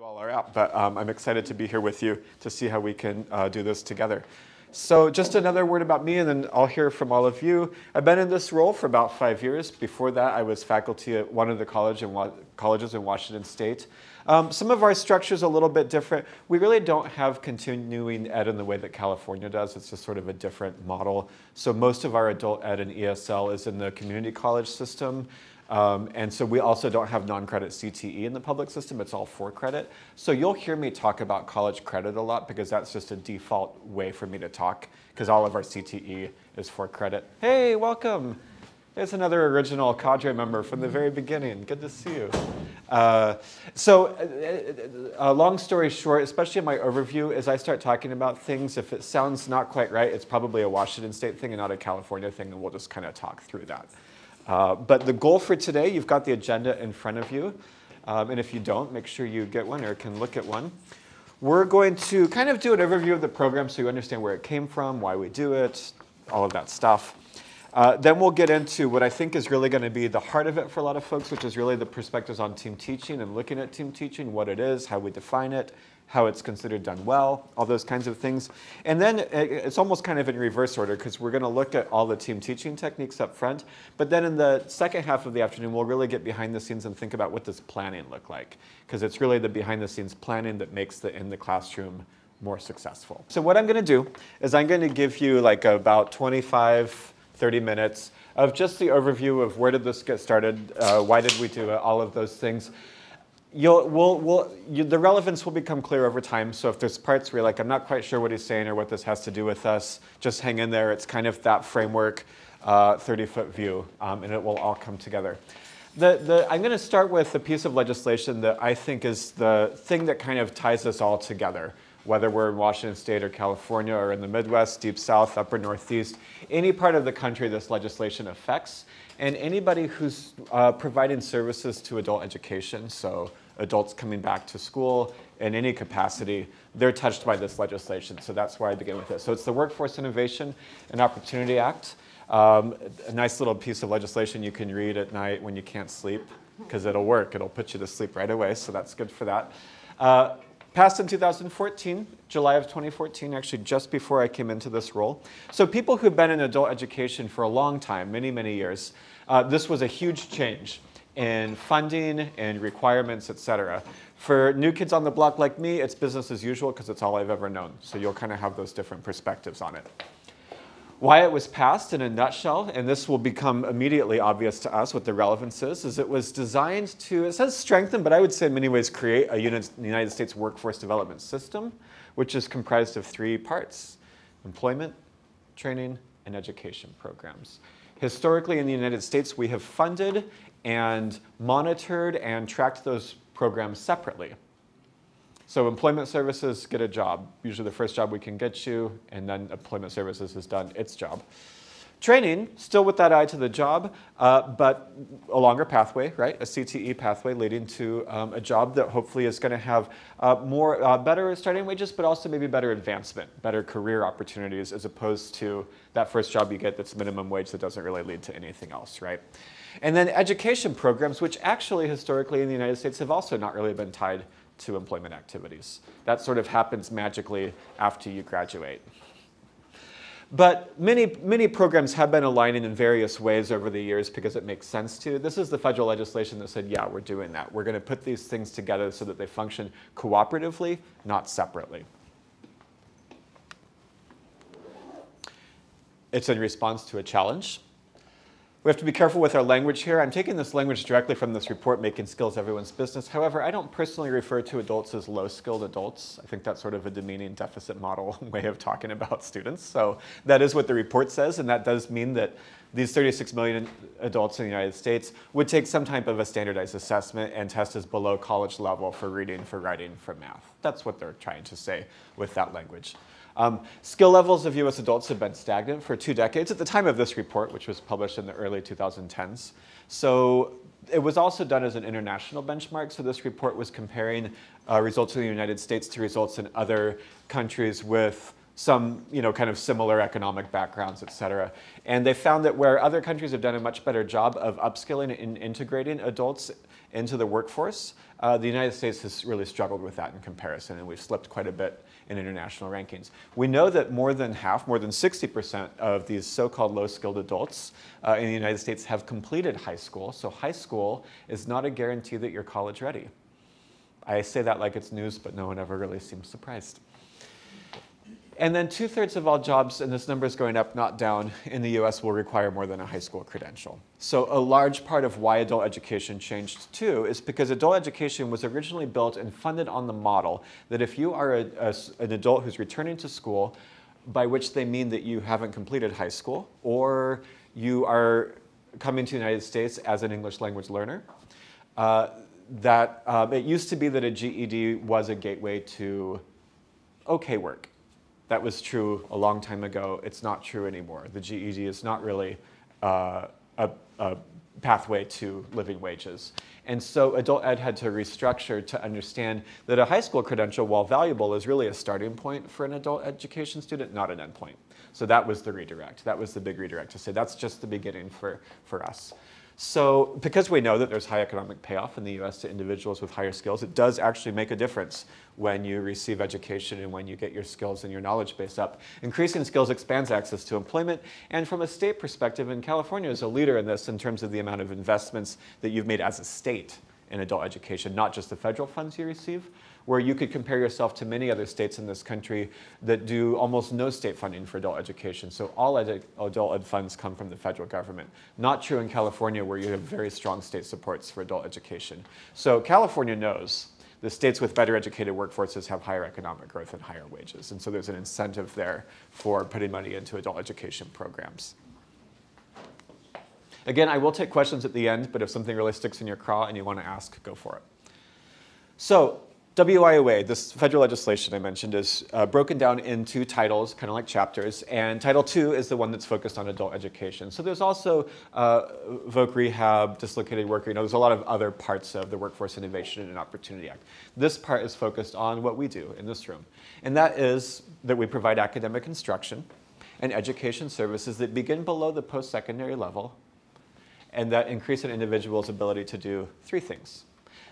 all are out, but I'm excited to be here with you to see how we can do this together. So just another word about me, and then I'll hear from all of you. I've been in this role for about 5 years. Before that, I was faculty at one of the colleges in Washington State. Some of our structure is a little bit different. We really don't have continuing ed in the way that California does. It's just sort of a different model. So most of our adult ed and ESL is in the community college system. And so we also don't have non-credit CTE in the public system. It's all for credit. So you'll hear me talk about college credit a lot because that's just a default way for me to talk because all of our CTE is for credit. Hey, welcome. There's another original cadre member from the very beginning. Good to see you. Long story short, especially in my overview, as I start talking about things, if it sounds not quite right, it's probably a Washington State thing and not a California thing, and we'll just kind of talk through that. But the goal for today, you've got the agenda in front of you. And if you don't, make sure you get one or can look at one. We're going to kind of do an overview of the program so you understand where it came from, why we do it, all of that stuff. Then we'll get into what I think is really going to be the heart of it for a lot of folks, which is really the perspectives on team teaching and looking at team teaching, what it is, how we define it, how it's considered done well, all those kinds of things. And then it's almost kind of in reverse order because we're going to look at all the team teaching techniques up front. But then in the second half of the afternoon, we'll really get behind the scenes and think about what does planning look like. Because it's really the behind the scenes planning that makes the in the classroom more successful. So what I'm going to do is I'm going to give you like about 25, 30 minutes of just the overview of where did this get started, why did we do it, all of those things. The relevance will become clear over time, so if there's parts where you're like, I'm not quite sure what he's saying or what this has to do with us, just hang in there. It's kind of that framework, 30-foot view, and it will all come together. I'm going to start with a piece of legislation that I think is the thing that kind of ties us all together, whether we're in Washington State or California or in the Midwest, Deep South, Upper Northeast, any part of the country this legislation affects, and anybody who's providing services to adult education, so adults coming back to school in any capacity, they're touched by this legislation. So that's why I begin with it. So it's the Workforce Innovation and Opportunity Act. A nice little piece of legislation you can read at night when you can't sleep, because it'll work. It'll put you to sleep right away, so that's good for that. Passed in 2014, July of 2014, actually just before I came into this role. So people who've been in adult education for a long time, many, many years, this was a huge change in funding and requirements, et cetera. For new kids on the block like me, it's business as usual because it's all I've ever known. So you'll kind of have those different perspectives on it. Why it was passed in a nutshell, and this will become immediately obvious to us what the relevance is it was designed to, it says strengthen, but I would say in many ways create a United States workforce development system, which is comprised of 3 parts: employment, training, and education programs. Historically in the United States, we have funded and monitored and tracked those programs separately. So employment services, get a job. Usually the first job we can get you, and then employment services has done its job. Training, still with that eye to the job, but a longer pathway, right? A CTE pathway leading to a job that hopefully is going to have better starting wages, but also maybe better advancement, better career opportunities, as opposed to that first job you get that's minimum wage that doesn't really lead to anything else, right? And then education programs, which actually historically in the United States have also not really been tied to employment activities. That sort of happens magically after you graduate. But many programs have been aligning in various ways over the years because it makes sense to. This is the federal legislation that said, yeah, we're doing that. We're going to put these things together so that they function cooperatively, not separately. It's in response to a challenge. We have to be careful with our language here. I'm taking this language directly from this report, Making Skills Everyone's Business. However, I don't personally refer to adults as low-skilled adults. I think that's sort of a demeaning deficit model way of talking about students. So that is what the report says, and that does mean that these 36 million adults in the United States would take some type of a standardized assessment and test as below college level for reading, for writing, for math. That's what they're trying to say with that language. Skill levels of US adults have been stagnant for 2 decades at the time of this report, which was published in the early 2010s. So it was also done as an international benchmark. So this report was comparing results in the United States to results in other countries with some kind of similar economic backgrounds, et cetera. And they found that where other countries have done a much better job of upskilling and integrating adults into the workforce, the United States has really struggled with that in comparison, and we've slipped quite a bit in international rankings. We know that more than half, more than 60% of these so-called low-skilled adults in the United States have completed high school. So high school is not a guarantee that you're college ready. I say that like it's news, but no one ever really seems surprised. And then 2/3 of all jobs, and this number is going up, not down, in the US will require more than a high school credential. So a large part of why adult education changed too is because adult education was originally built and funded on the model that if you are an adult who's returning to school, by which they mean that you haven't completed high school, or you are coming to the United States as an English language learner, it used to be that a GED was a gateway to okay work. That was true a long time ago. It's not true anymore. The GED is not really a pathway to living wages. And so adult ed had to restructure to understand that a high school credential, while valuable, is really a starting point for an adult education student, not an endpoint. So that was the redirect. That was the big redirect, to say that's just the beginning for us. So because we know that there's high economic payoff in the US to individuals with higher skills, it does actually make a difference when you receive education and when you get your skills and your knowledge base up. Increasing skills expands access to employment, and from a state perspective, and California is a leader in this in terms of the amount of investments that you've made as a state in adult education, not just the federal funds you receive, where you could compare yourself to many other states in this country that do almost no state funding for adult education. So all adult ed funds come from the federal government. Not true in California, where you have very strong state supports for adult education. So California knows the states with better educated workforces have higher economic growth and higher wages. And so there's an incentive there for putting money into adult education programs. Again, I will take questions at the end, but if something really sticks in your craw and you want to ask, go for it. So WIOA, this federal legislation I mentioned, is broken down into titles, kind of like chapters, and Title II is the one that's focused on adult education. So there's also voc rehab, dislocated worker, there's a lot of other parts of the Workforce Innovation and Opportunity Act. This part is focused on what we do in this room, and that is that we provide academic instruction and education services that begin below the post-secondary level and that increase an individual's ability to do three things.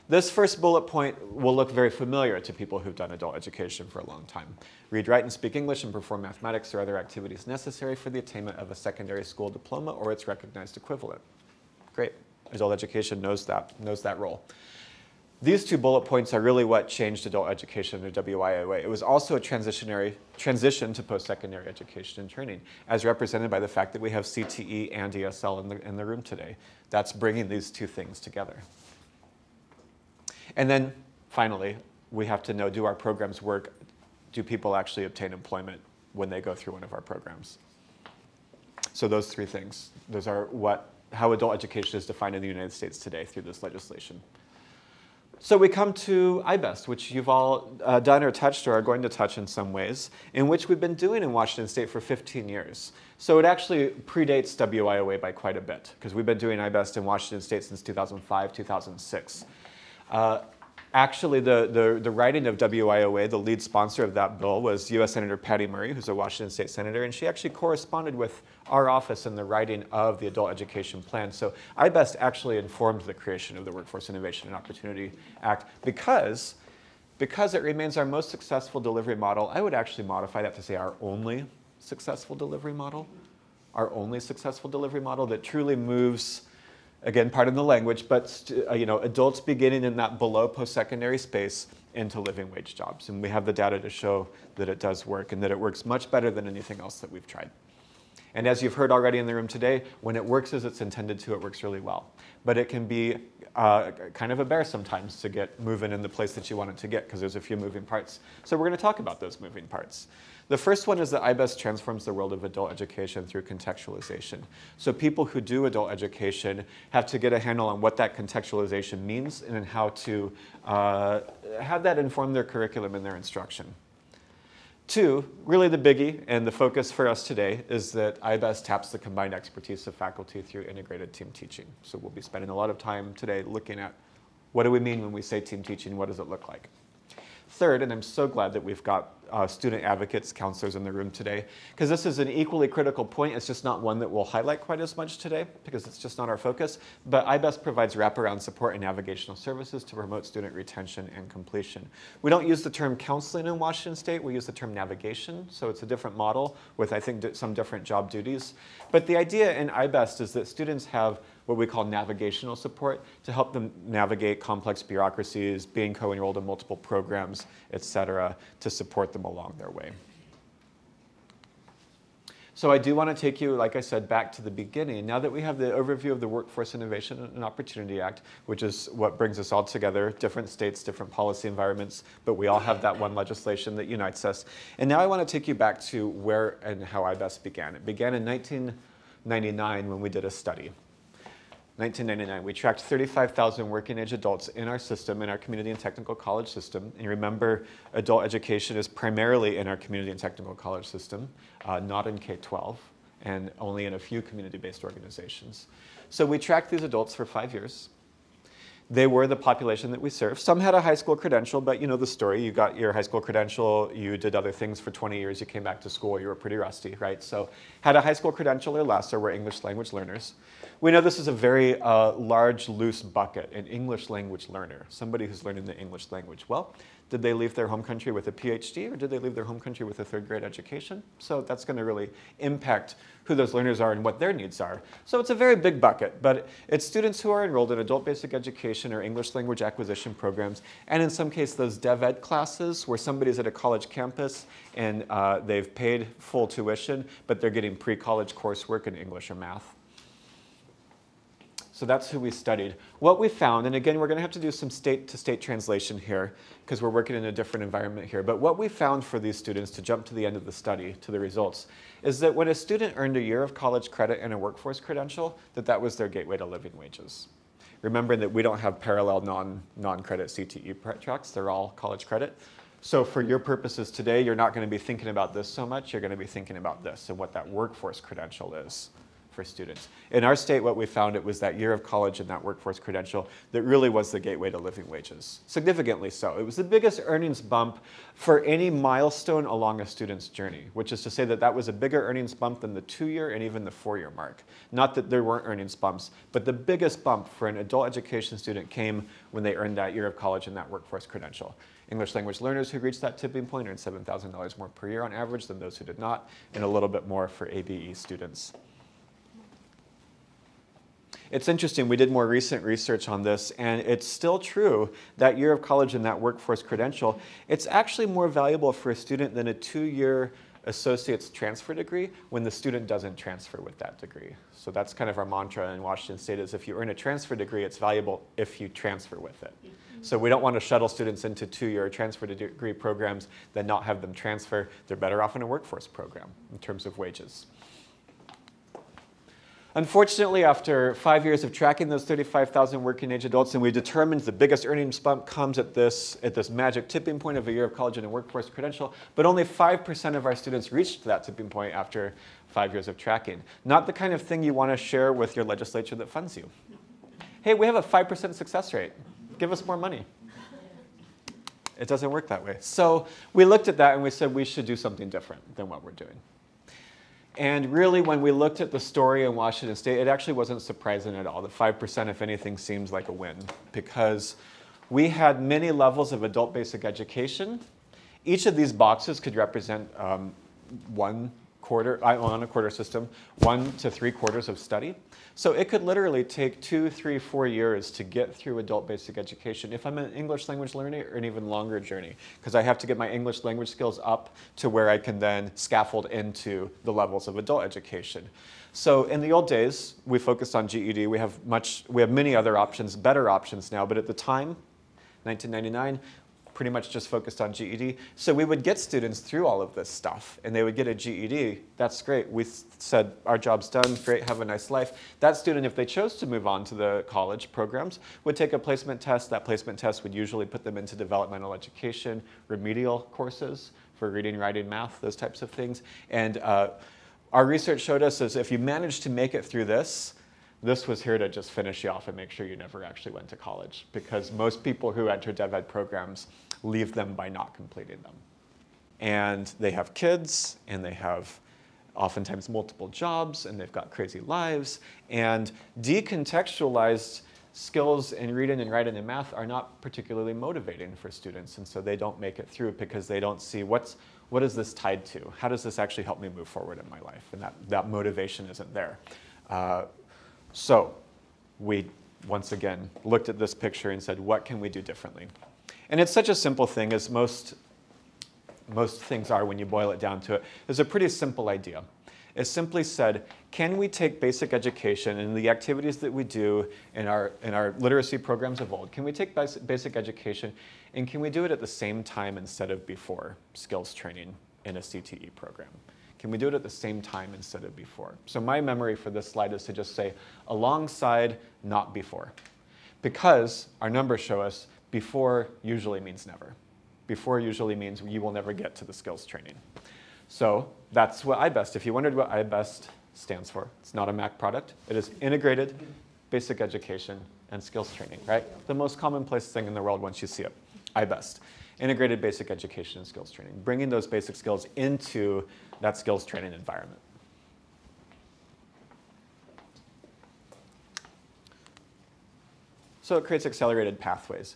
This first bullet point will look very familiar to people who've done adult education for a long time. Read, write, and speak English and perform mathematics or other activities necessary for the attainment of a secondary school diploma or its recognized equivalent. Great. Adult education knows that role. These two bullet points are really what changed adult education under WIOA. It was also a transition to post-secondary education and training, as represented by the fact that we have CTE and ESL in the room today. That's bringing these two things together. And then, finally, we have to know, do our programs work? Do people actually obtain employment when they go through one of our programs? So those three things, those are how adult education is defined in the United States today through this legislation. So we come to IBEST, which you've all done or touched or are going to touch in some ways, in which we've been doing in Washington State for 15 years. So it actually predates WIOA by quite a bit, because we've been doing IBEST in Washington State since 2005, 2006. Actually, the writing of WIOA, the lead sponsor of that bill, was U.S. Senator Patty Murray, who's a Washington State senator, and she actually corresponded with our office in the writing of the Adult Education Plan. So IBEST actually informed the creation of the Workforce Innovation and Opportunity Act because it remains our most successful delivery model. I would actually modify that to say our only successful delivery model. Our only successful delivery model that truly moves, again, pardon the language, but adults beginning in that below post-secondary space into living wage jobs. And we have the data to show that it does work and that it works much better than anything else that we've tried. And as you've heard already in the room today, when it works as it's intended to, it works really well. But it can be kind of a bear sometimes to get moving in the place that you want it to get, because there's a few moving parts. So we're going to talk about those moving parts. The first one is that IBEST transforms the world of adult education through contextualization. So people who do adult education have to get a handle on what that contextualization means and how to have that inform their curriculum and their instruction. Two, really the biggie and the focus for us today is that IBEST taps the combined expertise of faculty through integrated team teaching. So we'll be spending a lot of time today looking at what do we mean when we say team teaching, what does it look like? Third, and I'm so glad that we've got student advocates, counselors in the room today, because this is an equally critical point. It's just not one that we'll highlight quite as much today, because it's just not our focus. But IBEST provides wraparound support and navigational services to promote student retention and completion. We don't use the term counseling in Washington State. We use the term navigation. So it's a different model with, I think, some different job duties. But the idea in IBEST is that students have what we call navigational support to help them navigate complex bureaucracies, being co-enrolled in multiple programs, et cetera, to support them along their way. So I do want to take you, like I said, back to the beginning. Now that we have the overview of the Workforce Innovation and Opportunity Act, which is what brings us all together, different states, different policy environments, but we all have that one legislation that unites us. And now I want to take you back to where and how IBEST began. It began in 1999 when we did a study. 1999, we tracked 35,000 working age adults in our system, in our community and technical college system. And remember, adult education is primarily in our community and technical college system, not in K-12, and only in a few community-based organizations. So we tracked these adults for 5 years. They were the population that we serve. Some had a high school credential, but you know the story. You got your high school credential, you did other things for 20 years, you came back to school, you were pretty rusty, right? So had a high school credential or less, or were English language learners. We know this is a very large, loose bucket, an English language learner, somebody who's learning the English language. Well, did they leave their home country with a PhD, or did they leave their home country with a third grade education? So that's going to really impact who those learners are and what their needs are. So it's a very big bucket, but it's students who are enrolled in adult basic education or English language acquisition programs, and in some cases those dev ed classes where somebody's at a college campus and they've paid full tuition, but they're getting pre-college coursework in English or math. So that's who we studied. What we found, and again, we're going to have to do some state-to-state translation here because we're working in a different environment here, but what we found for these students, to jump to the end of the study, to the results, is that when a student earned a year of college credit and a workforce credential, that was their gateway to living wages. Remembering that we don't have parallel non-credit CTE tracks, they're all college credit. So for your purposes today, you're not going to be thinking about this so much, you're going to be thinking about this and what that workforce credential is for students. In our state, what we found, it was that year of college and that workforce credential that really was the gateway to living wages, significantly so. It was the biggest earnings bump for any milestone along a student's journey, which is to say that that was a bigger earnings bump than the 2-year and even the 4-year mark. Not that there weren't earnings bumps, but the biggest bump for an adult education student came when they earned that year of college and that workforce credential. English language learners who reached that tipping point earned $7,000 more per year on average than those who did not, and a little bit more for ABE students. It's interesting, we did more recent research on this, and it's still true that year of college and that workforce credential, it's actually more valuable for a student than a 2-year associate's transfer degree when the student doesn't transfer with that degree. So that's kind of our mantra in Washington State is if you earn a transfer degree, it's valuable if you transfer with it. So we don't want to shuttle students into 2-year transfer degree programs then not have them transfer. They're better off in a workforce program in terms of wages. Unfortunately, after 5 years of tracking those 35,000 working age adults, and we determined the biggest earnings bump comes at this magic tipping point of a year of college and a workforce credential, but only 5% of our students reached that tipping point after 5 years of tracking. Not the kind of thing you want to share with your legislature that funds you. Hey, we have a 5% success rate. Give us more money. It doesn't work that way. So we looked at that and we said we should do something different than what we're doing. And really, when we looked at the story in Washington State, it actually wasn't surprising at all. The 5%, if anything, seems like a win because we had many levels of adult basic education. Each of these boxes could represent 1 quarter, on a quarter system, 1 to 3 quarters of study. So it could literally take 2, 3, 4 years to get through adult basic education if I'm an English language learner, or an even longer journey, because I have to get my English language skills up to where I can then scaffold into the levels of adult education. So in the old days, we focused on GED. We have many other options, better options now, but at the time, 1999, pretty much just focused on GED. So we would get students through all of this stuff, and they would get a GED. That's great. We said, our job's done. Great, have a nice life. That student, if they chose to move on to the college programs, would take a placement test. That placement test would usually put them into developmental education, remedial courses for reading, writing, math, those types of things. And our research showed us is if you managed to make it through this was here to just finish you off and make sure you never actually went to college, because most people who enter dev ed programs leave them by not completing them. And they have kids, and they have oftentimes multiple jobs, and they've got crazy lives. And decontextualized skills in reading and writing and math are not particularly motivating for students. And so they don't make it through because they don't see what is this tied to? How does this actually help me move forward in my life? And that motivation isn't there. So we, once again, looked at this picture and said, what can we do differently? And it's such a simple thing, as most things are when you boil it down to it. It's a pretty simple idea. It simply said, can we take basic education and the activities that we do in our literacy programs of old, can we take basic education and can we do it at the same time instead of before skills training in a CTE program? Can we do it at the same time instead of before? So my memory for this slide is to just say alongside, not before. Because our numbers show us before usually means never. Before usually means you will never get to the skills training. So that's what iBest, if you wondered what iBest stands for, it's not a Mac product. It is Integrated Basic Education and Skills Training, right? The most commonplace thing in the world once you see it, iBest. Integrated Basic Education and Skills Training, bringing those basic skills into that skills training environment. So it creates accelerated pathways.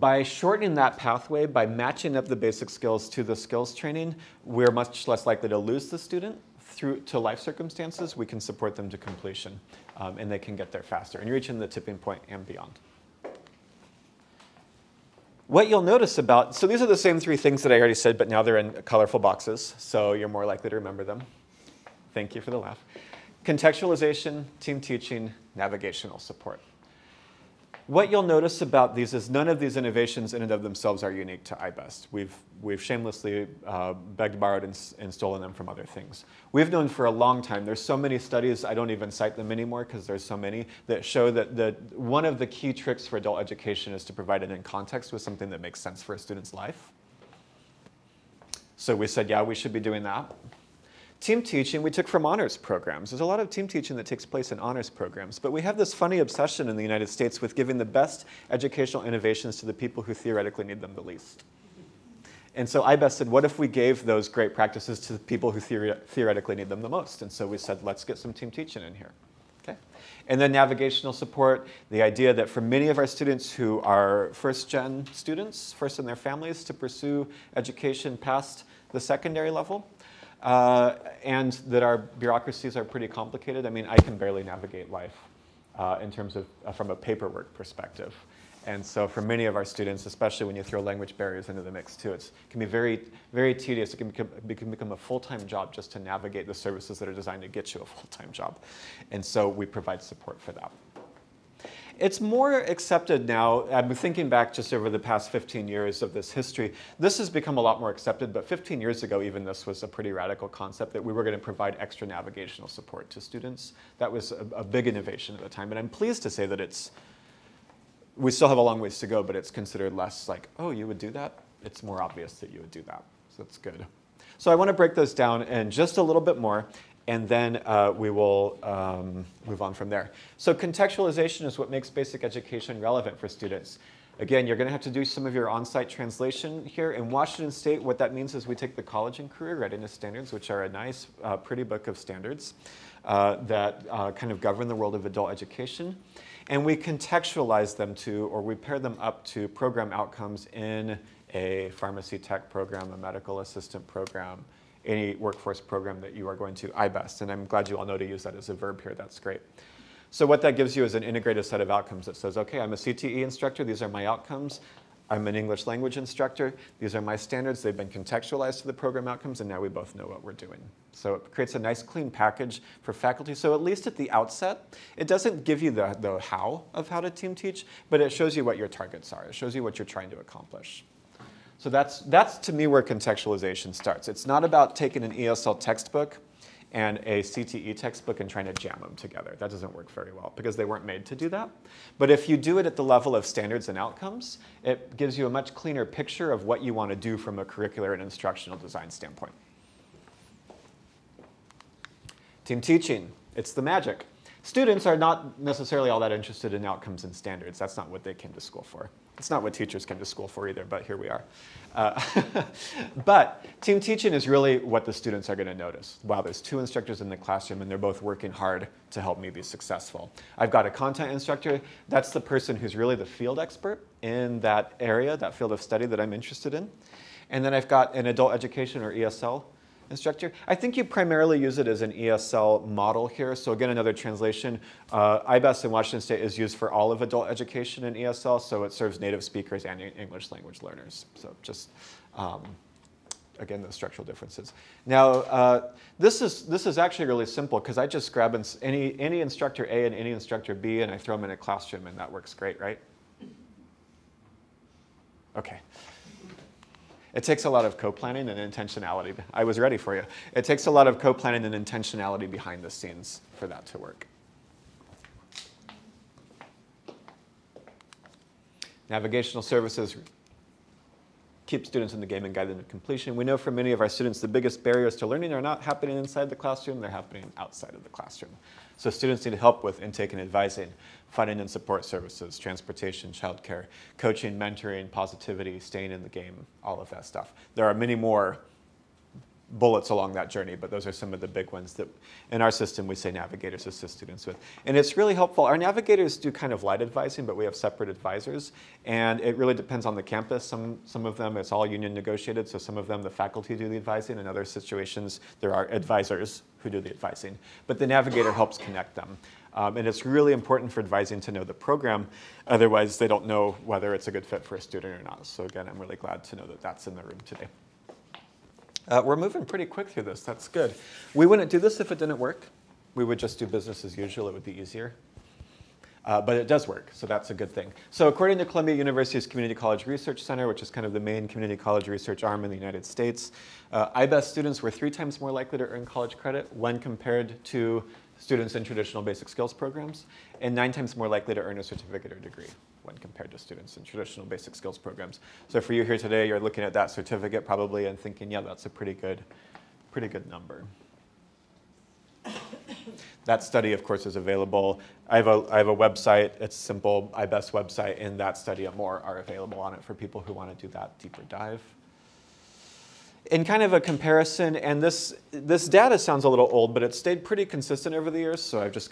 By shortening that pathway, by matching up the basic skills to the skills training, we're much less likely to lose the student to life circumstances. We can support them to completion, and they can get there faster and reaching the tipping point and beyond. What you'll notice about, so these are the same three things that I already said, but now they're in colorful boxes, so you're more likely to remember them. Thank you for the laugh. Contextualization, team teaching, navigational support. What you'll notice about these is none of these innovations in and of themselves are unique to iBest. We've shamelessly begged, borrowed, and stolen them from other things. We've known for a long time, there's so many studies, I don't even cite them anymore because there's so many, that show that one of the key tricks for adult education is to provide it in context with something that makes sense for a student's life. So we said, yeah, we should be doing that. Team teaching, we took from honors programs. There's a lot of team teaching that takes place in honors programs, but we have this funny obsession in the United States with giving the best educational innovations to the people who theoretically need them the least. And so iBest said, what if we gave those great practices to the people who theoretically need them the most? And so we said, let's get some team teaching in here. Okay. And then navigational support, the idea that for many of our students who are first-gen students, first in their families to pursue education past the secondary level, and that our bureaucracies are pretty complicated. I mean, I can barely navigate life in terms of from a paperwork perspective. And so for many of our students, especially when you throw language barriers into the mix too, it can be very, very tedious. It can become a full-time job just to navigate the services that are designed to get you a full-time job. And so we provide support for that. It's more accepted now. I've been thinking back just over the past 15 years of this history. This has become a lot more accepted, but 15 years ago, even this was a pretty radical concept that we were going to provide extra navigational support to students. That was a big innovation at the time, and I'm pleased to say that we still have a long ways to go, but it's considered less like, oh, you would do that? It's more obvious that you would do that, so that's good. So I want to break those down in just a little bit more, and then we will move on from there. So contextualization is what makes basic education relevant for students. Again, you're going to have to do some of your on-site translation here. In Washington State, what that means is we take the College and Career Readiness Standards, which are a nice, pretty book of standards that kind of govern the world of adult education. And we contextualize them to, or we pair them up to program outcomes in a pharmacy tech program, a medical assistant program, any workforce program that you are going to iBest. And I'm glad you all know to use that as a verb here. That's great. So what that gives you is an integrated set of outcomes that says, okay, I'm a CTE instructor. These are my outcomes. I'm an English language instructor. These are my standards. They've been contextualized to the program outcomes, and now we both know what we're doing. So it creates a nice, clean package for faculty. So at least at the outset, it doesn't give you the how of how to team teach, but it shows you what your targets are. It shows you what you're trying to accomplish. So that's to me where contextualization starts. It's not about taking an ESL textbook and a CTE textbook and trying to jam them together. That doesn't work very well because they weren't made to do that. But if you do it at the level of standards and outcomes, it gives you a much cleaner picture of what you want to do from a curricular and instructional design standpoint. Team teaching, it's the magic. Students are not necessarily all that interested in outcomes and standards. That's not what they came to school for. It's not what teachers came to school for either, but here we are. But team teaching is really what the students are going to notice. Wow, there's 2 instructors in the classroom, and they're both working hard to help me be successful. I've got a content instructor. That's the person who's really the field expert in that area, that field of study that I'm interested in. And then I've got an adult education or ESL instructor. I think you primarily use it as an ESL model here. So again, another translation. IBES in Washington State is used for all of adult education in ESL, so it serves native speakers and English language learners. So just, again, the structural differences. Now, this is actually really simple because I just grab any instructor A and any instructor B and I throw them in a classroom and that works great, right? Okay. It takes a lot of co-planning and intentionality. I was ready for you. It takes a lot of co-planning and intentionality behind the scenes for that to work. Navigational services keep students in the game and guide them to completion. We know from many of our students the biggest barriers to learning are not happening inside the classroom, they're happening outside of the classroom. So students need help with intake and advising, funding and support services, transportation, childcare, coaching, mentoring, positivity, staying in the game, all of that stuff. There are many more bullets along that journey, but those are some of the big ones that in our system we say navigators assist students with. And it's really helpful. Our navigators do kind of light advising, but we have separate advisors, and it really depends on the campus. Some of them it's all union negotiated, so some of them the faculty do the advising. In other situations there are advisors who do the advising, but the navigator helps connect them. And it's really important for advising to know the program, otherwise they don't know whether it's a good fit for a student or not. So again, I'm really glad to know that that's in the room today. We're moving pretty quick through this. That's good. We wouldn't do this if it didn't work. We would just do business as usual. It would be easier. But it does work, so that's a good thing. So according to Columbia University's Community College Research Center, which is kind of the main community college research arm in the United States, IBES students were 3 times more likely to earn college credit when compared to students in traditional basic skills programs, and 9 times more likely to earn a certificate or degree when compared to students in traditional basic skills programs. So for you here today, you're looking at that certificate probably and thinking, yeah, that's a pretty good number. That study, of course, is available. I have a website. It's a simple IBES website, and that study and more are available on it for people who want to do that deeper dive. In kind of a comparison, and this data sounds a little old, but it stayed pretty consistent over the years, so I've just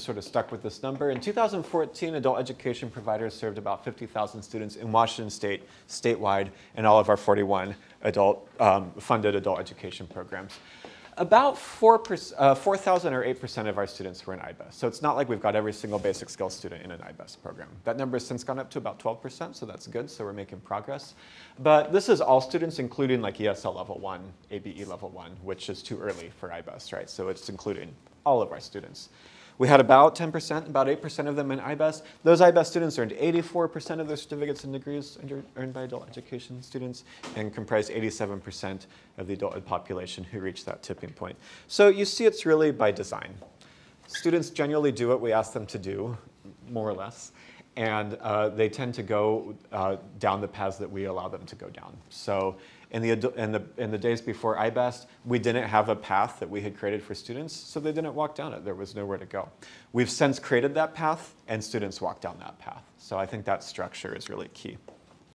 sort of stuck with this number. In 2014, adult education providers served about 50,000 students in Washington State, statewide, and all of our 41 funded adult education programs. About 4,000 or 8% of our students were in IBES. So it's not like we've got every single basic skills student in an IBES program. That number has since gone up to about 12%, so that's good, so we're making progress. But this is all students, including like ESL level 1, ABE level 1, which is too early for IBES, right? So it's including all of our students. We had about 10%, about 8% of them in IBES. Those IBES students earned 84% of their certificates and degrees earned by adult education students and comprised 87% of the adult ed population who reached that tipping point. So you see it's really by design. Students generally do what we ask them to do, more or less, and they tend to go down the paths that we allow them to go down. So in the days before IBES, we didn't have a path that we had created for students, so they didn't walk down it. There was nowhere to go. We've since created that path, and students walk down that path. So I think that structure is really key.